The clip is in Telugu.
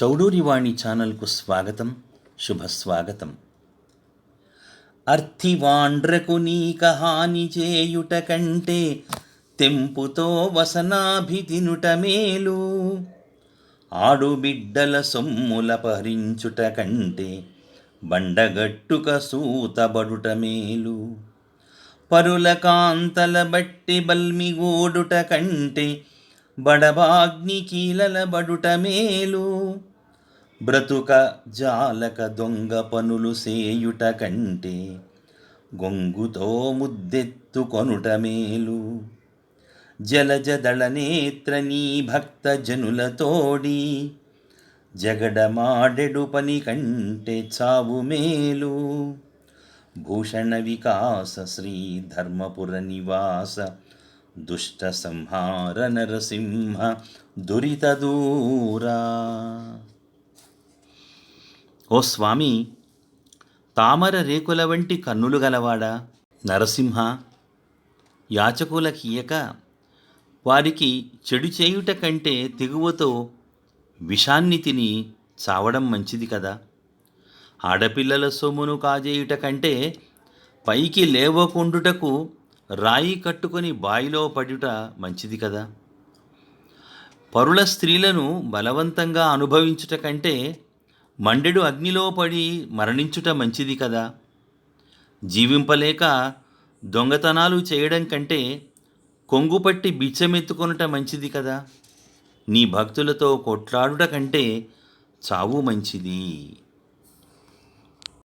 చౌడూరివాణి ఛానల్కు స్వాగతం, శుభస్వాగతం. అర్థివాండ్రకు నీక హాని చేయుట కంటే తెంపుతో వసనాభితినుట మేలు. ఆడుబిడ్డల సొమ్ముల పహరించుట కంటే బండగట్టుక సూతబడుట మేలు. పరుల కాంతల బట్టి బల్మిగోడుట కంటే బడబాగ్ని కీలల బడుట మేలు. బ్రతుక జాలక దొంగ పనులు సేయుట కంటే గొంగుతో ముద్దెత్తుకొనుట మేలు. జలజదళ నేత్ర నీ భక్త జనులతోడి జగడమాడెడు పని కంటే చావు మేలు. భూషణ వికాస శ్రీ ధర్మపుర నివాస దుష్ట సంహార నరసింహ దురిత దూరా. ఓ స్వామి, తామర రేకుల వంటి కన్నులు గలవాడా, నరసింహ, యాచకులకియక వారికి చెడు చేయుట కంటే తెగువతో విషాన్ని తిని చావడం మంచిది కదా. ఆడపిల్లల సొమ్మును కాజేయుట కంటే పైకి లేవకుండుటకు రాయి కట్టుకొని బాయిలో పడుట మంచిది కదా. పరుల స్త్రీలను బలవంతంగా అనుభవించుట కంటే మండెడు అగ్నిలో పడి మరణించుట మంచిది కదా. జీవింపలేక దొంగతనాలు చేయడం కంటే కొంగుపట్టి బిచ్చమెత్తుకొనుట మంచిది కదా. నీ భక్తులతో కొట్లాడుట కంటే చావు మంచిది.